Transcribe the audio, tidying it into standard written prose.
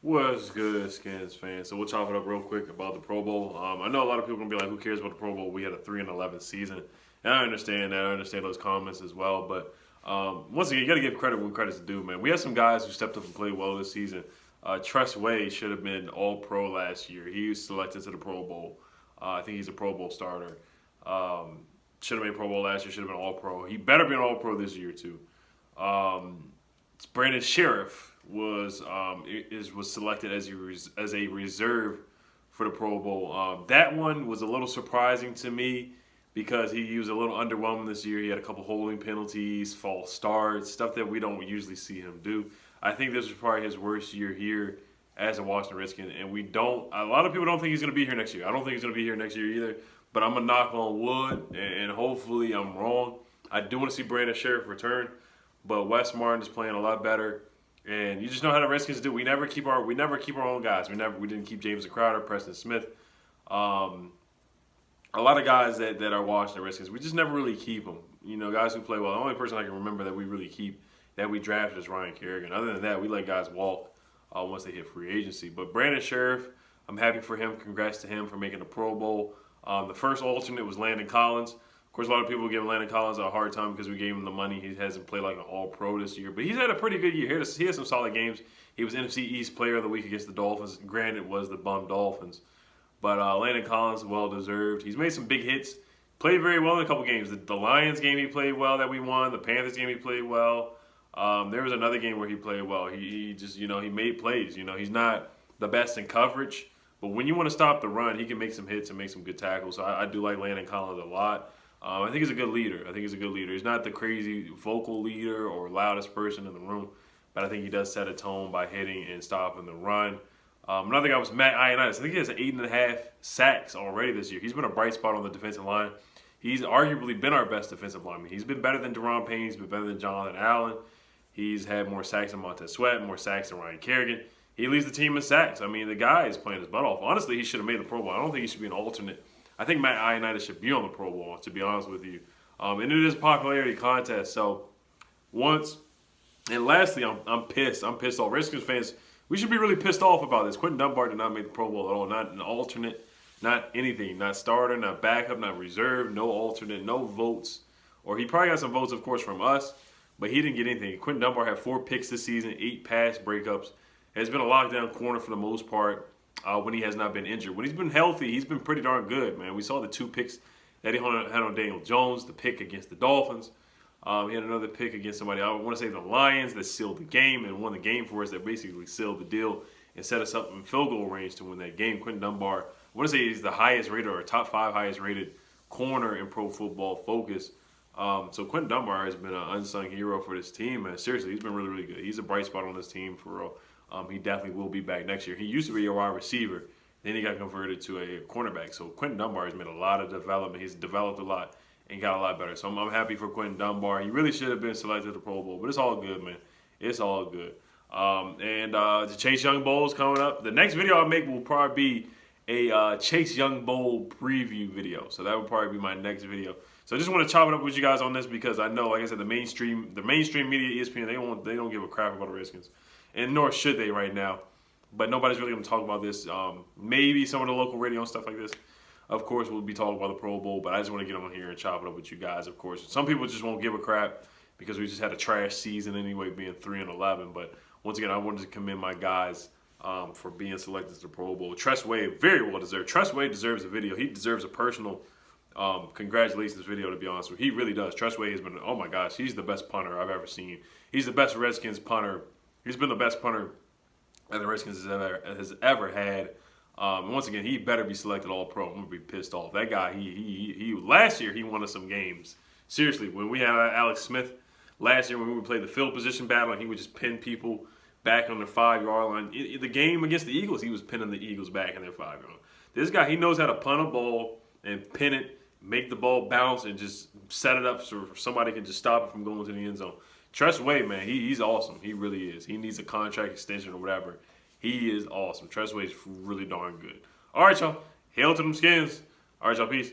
What's good, Skins fans? So we'll chop it up real quick about the Pro Bowl. I know a lot of people are gonna be like, "Who cares about the Pro Bowl?" We had a 3-11 season, and I understand that. I understand those comments as well. But once again, you got to give credit when credit's due, man. We had some guys who stepped up and played well this season. Tress should have been All Pro last year. He was selected to the Pro Bowl. I think he's a Pro Bowl starter. Should have made Pro Bowl last year. Should have been All Pro. He better be an All Pro this year too. Brandon Scherff was selected as a reserve for the Pro Bowl. That one was a little surprising to me because he was a little underwhelming this year. He had a couple holding penalties, false starts, stuff that we don't usually see him do. I think this was probably his worst year here as a Washington Redskin, and a lot of people don't think he's going to be here next year. I don't think he's going to be here next year either, but I'm going to knock on wood, and hopefully I'm wrong. I do want to see Brandon Scherff return, but Wes Martin is playing a lot better. And you just know how the Redskins do. We never keep our own guys. We didn't keep James Crowder, Preston Smith. A lot of guys that are watching the Redskins, we just never really keep them. You know, guys who play well. The only person I can remember that we really keep that we drafted is Ryan Kerrigan. Other than that, we let guys walk once they hit free agency. But Brandon Scherff, I'm happy for him. Congrats to him for making the Pro Bowl. The first alternate was Landon Collins. Of course, a lot of people give Landon Collins a hard time because we gave him the money. He hasn't played like an All-Pro this year, but he's had a pretty good year. He had some solid games. He was NFC East Player of the Week against the Dolphins. Granted, it was the bum Dolphins, but Landon Collins, well-deserved. He's made some big hits. Played very well in a couple games. The Lions game he played well that we won. The Panthers game he played well. There was another game where he played well. He just, he made plays. He's not the best in coverage, but when you want to stop the run, he can make some hits and make some good tackles. So I do like Landon Collins a lot. I think he's a good leader. He's not the crazy vocal leader or loudest person in the room, but I think he does set a tone by hitting and stopping the run. Another guy was Matt Ioannidis. I think he has 8.5 sacks already this year. He's been a bright spot on the defensive line. He's arguably been our best defensive lineman. He's been better than Deron Payne. He's been better than Jonathan Allen. He's had more sacks than Montez Sweat, more sacks than Ryan Kerrigan. He leads the team in sacks. I mean, the guy is playing his butt off. Honestly, he should have made the Pro Bowl. I don't think he should be an alternate. I think Matt Ioannidis should be on the Pro Bowl, to be honest with you. And it is a popularity contest. So lastly, I'm pissed. I'm pissed off. Redskins fans, we should be really pissed off about this. Quinton Dunbar did not make the Pro Bowl at all. Not an alternate, not anything. Not starter, not backup, not reserve, no alternate, no votes. Or he probably got some votes, of course, from us, but he didn't get anything. Quinton Dunbar had 4 picks this season, 8 pass breakups. Has been a lockdown corner for the most part. When he has not been injured. When he's been healthy, he's been pretty darn good, man. We saw the 2 picks that he had on Daniel Jones, the pick against the Dolphins. He had another pick against somebody, I want to say the Lions, that sealed the game and won the game for us, that basically sealed the deal and set us up in field goal range to win that game. Quinton Dunbar, I want to say he's the highest rated or top 5 highest rated corner in Pro Football Focus. So Quinton Dunbar has been an unsung hero for this team, man. Seriously, he's been really, really good. He's a bright spot on this team for real. He definitely will be back next year. He used to be a wide receiver. Then he got converted to a cornerback. So Quinton Dunbar has made a lot of development. He's developed a lot and got a lot better. So I'm happy for Quinton Dunbar. He really should have been selected to the Pro Bowl, but it's all good, man. It's all good. The Chase Young Bowl is coming up. The next video I'll make will probably be a Chase Young Bowl preview video. So that will probably be my next video. So I just want to chop it up with you guys on this because I know, like I said, the mainstream media, ESPN, they don't give a crap about the Redskins. And nor should they right now. But nobody's really going to talk about this. Maybe some of the local radio and stuff like this. Of course, we'll be talking about the Pro Bowl. But I just want to get on here and chop it up with you guys, of course. Some people just won't give a crap because we just had a trash season anyway, being 3-11. But once again, I wanted to commend my guys for being selected to the Pro Bowl. Tress, very well deserved. Tress deserves a video. He deserves a personal congratulations video, to be honest with you. He really does. Tress has been, oh my gosh, he's the best punter I've ever seen. He's the best Redskins punter. He's been the best punter that the Redskins has ever had. Once again, he better be selected All-Pro. I'm gonna be pissed off. That guy, he last year he won us some games. Seriously, when we had Alex Smith last year, when we played the field position battle, and he would just pin people back on their 5-yard line. The game against the Eagles, he was pinning the Eagles back in their 5-yard line. This guy, he knows how to punt a ball and pin it, make the ball bounce, and just set it up so somebody can just stop it from going to the end zone. Tress man, he's awesome. He really is. He needs a contract extension or whatever. He is awesome. Tress is really darn good. All right, y'all. Hail to them Skins. All right, y'all. Peace.